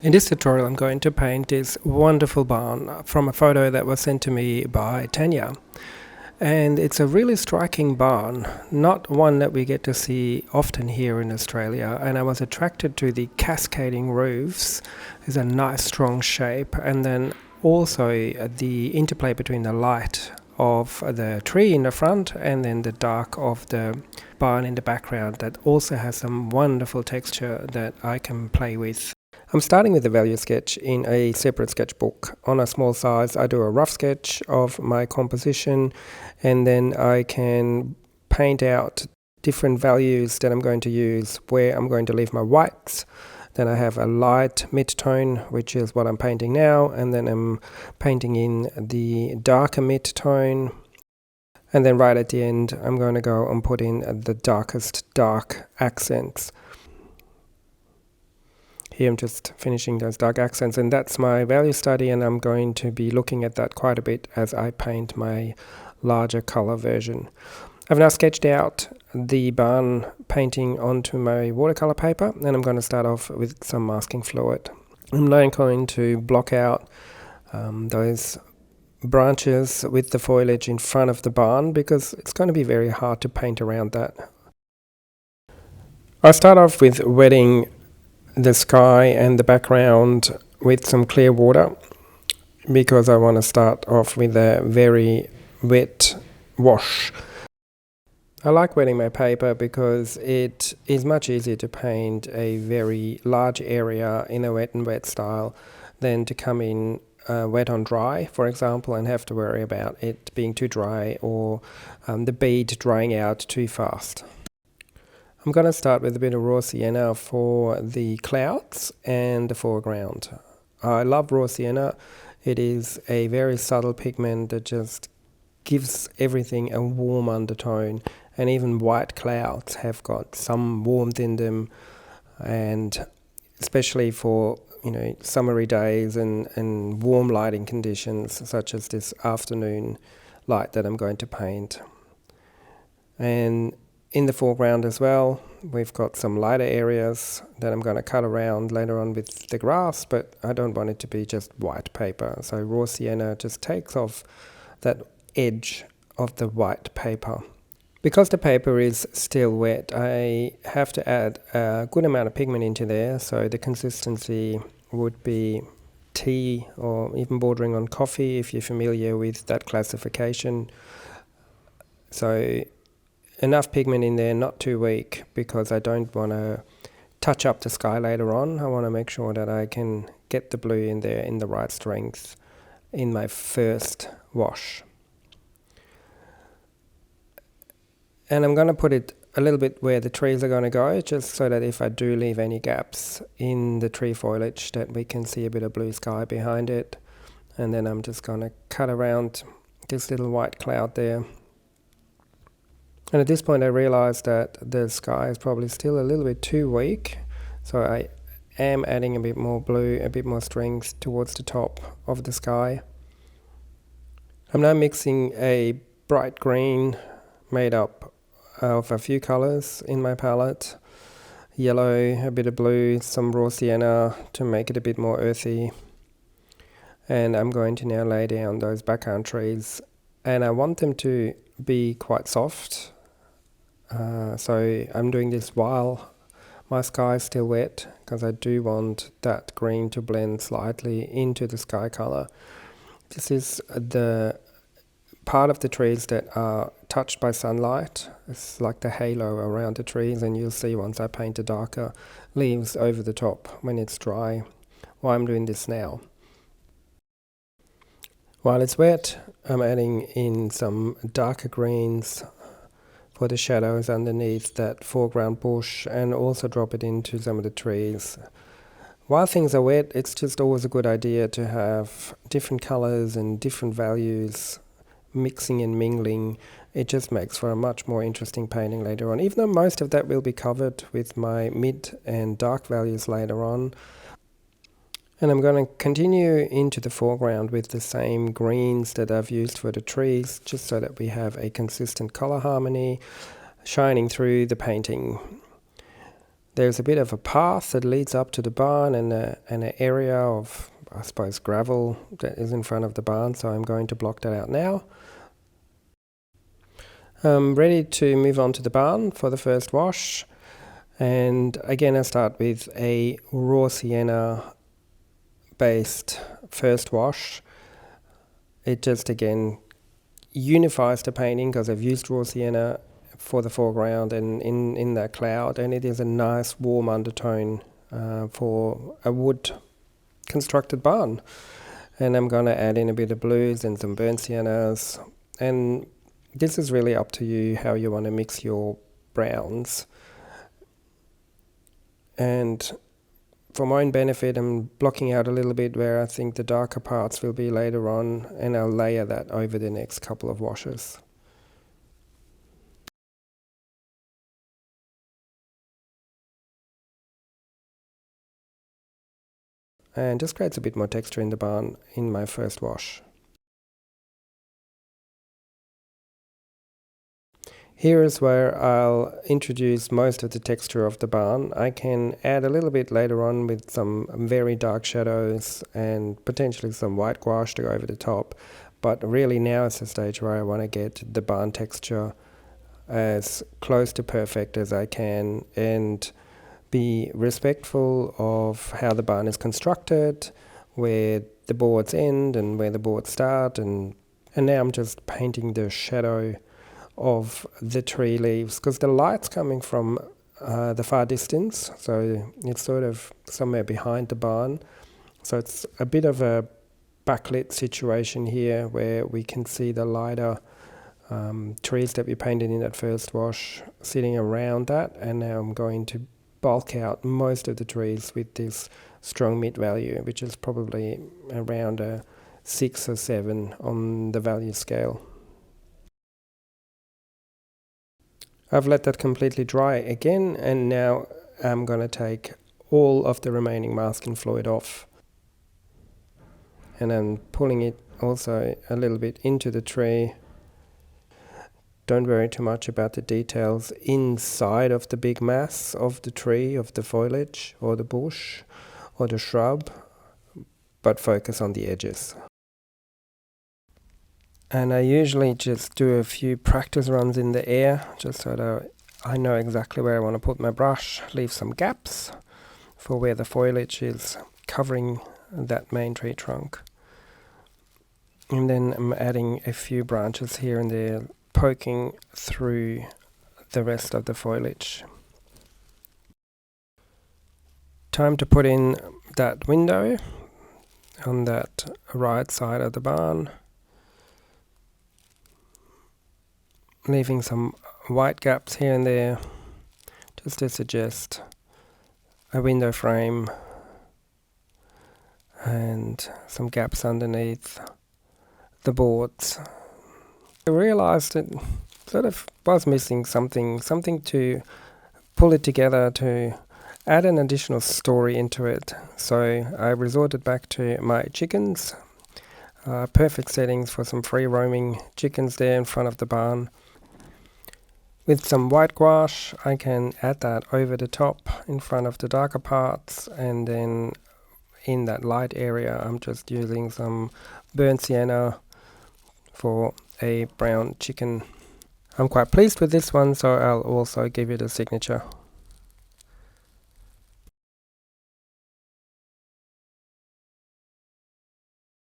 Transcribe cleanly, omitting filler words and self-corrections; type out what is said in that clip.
In this tutorial I'm going to paint this wonderful barn from a photo that was sent to me by Tanya. And it's a really striking barn, not one that we get to see often here in Australia, and I was attracted to the cascading roofs. It's a nice strong shape, and then also the interplay between the light of the tree in the front and then the dark of the barn in the background that also has some wonderful texture that I can play with. I'm starting with a value sketch in a separate sketchbook. On a small size, I do a rough sketch of my composition, and then I can paint out different values that I'm going to use, where I'm going to leave my whites. Then I have a light mid-tone, which is what I'm painting now, and then I'm painting in the darker mid-tone. And then right at the end, I'm going to go and put in the darkest dark accents. Here I'm just finishing those dark accents, and that's my value study, and I'm going to be looking at that quite a bit as I paint my larger color version. I've now sketched out the barn painting onto my watercolor paper, and I'm going to start off with some masking fluid. I'm now going to block out those branches with the foliage in front of the barn because it's going to be very hard to paint around that. I start off with wetting the sky and the background with some clear water because I want to start off with a very wet wash. I like wetting my paper because it is much easier to paint a very large area in a wet and wet style than to come in wet on dry, for example, and have to worry about it being too dry or the bead drying out too fast. I'm going to start with a bit of raw sienna for the clouds and the foreground. I love raw sienna. It is a very subtle pigment that just gives everything a warm undertone, and even white clouds have got some warmth in them, and especially for summery days and warm lighting conditions such as this afternoon light that I'm going to paint. And in the foreground as well, we've got some lighter areas that I'm going to cut around later on with the grass, but I don't want it to be just white paper. So raw sienna just takes off that edge of the white paper. Because the paper is still wet, I have to add a good amount of pigment into there, so the consistency would be tea or even bordering on coffee if you're familiar with that classification. So enough pigment in there, not too weak, because I don't want to touch up the sky later on. I want to make sure that I can get the blue in there in the right strength in my first wash. And I'm going to put it a little bit where the trees are going to go, just so that if I do leave any gaps in the tree foliage, that we can see a bit of blue sky behind it. And then I'm just going to cut around this little white cloud there. And at this point I realized that the sky is probably still a little bit too weak, so I am adding a bit more blue, a bit more strength towards the top of the sky. I'm now mixing a bright green made up of a few colors in my palette. Yellow, a bit of blue, some raw sienna to make it a bit more earthy. And I'm going to now lay down those background trees, and I want them to be quite soft. So I'm doing this while my sky is still wet, because I do want that green to blend slightly into the sky color. This is the part of the trees that are touched by sunlight. It's like the halo around the trees, and you'll see once I paint the darker leaves over the top when it's dry. Why I'm doing this now. While it's wet, I'm adding in some darker greens for the shadows underneath that foreground bush, and also drop it into some of the trees. While things are wet, it's just always a good idea to have different colors and different values mixing and mingling. It just makes for a much more interesting painting later on, even though most of that will be covered with my mid and dark values later on. And I'm going to continue into the foreground with the same greens that I've used for the trees, just so that we have a consistent color harmony shining through the painting. There's a bit of a path that leads up to the barn and an area of, I suppose, gravel that is in front of the barn, so I'm going to block that out now. I'm ready to move on to the barn for the first wash, and again I start with a raw sienna based first wash. It just again unifies the painting because I've used raw sienna for the foreground and in that cloud, and it is a nice warm undertone for a wood constructed barn. And I'm going to add in a bit of blues and some burnt siennas, and this is really up to you how you want to mix your browns. And for my own benefit, I'm blocking out a little bit where I think the darker parts will be later on, and I'll layer that over the next couple of washes. And just creates a bit more texture in the barn in my first wash. Here is where I'll introduce most of the texture of the barn. I can add a little bit later on with some very dark shadows and potentially some white gouache to go over the top. But really now is the stage where I want to get the barn texture as close to perfect as I can and be respectful of how the barn is constructed, where the boards end and where the boards start. And now I'm just painting the shadow of the tree leaves because the light's coming from the far distance, so it's sort of somewhere behind the barn, so it's a bit of a backlit situation here where we can see the lighter trees that we painted in that first wash sitting around that. And now I'm going to bulk out most of the trees with this strong mid value, which is probably around a 6 or 7 on the value scale. I've let that completely dry again, and now I'm going to take all of the remaining masking fluid off. And I'm pulling it also a little bit into the tree. Don't worry too much about the details inside of the big mass of the tree, of the foliage or the bush or the shrub, but focus on the edges. And I usually just do a few practice runs in the air, just so that I know exactly where I want to put my brush, leave some gaps for where the foliage is covering that main tree trunk. And then I'm adding a few branches here and there, poking through the rest of the foliage. Time to put in that window on that right side of the barn. Leaving some white gaps here and there just to suggest a window frame and some gaps underneath the boards. I realized it sort of was missing something to pull it together, to add an additional story into it. So I resorted back to my chickens. Perfect settings for some free roaming chickens there in front of the barn. With some white gouache, I can add that over the top in front of the darker parts, and then in that light area I'm just using some burnt sienna for a brown chicken. I'm quite pleased with this one, so I'll also give it a signature.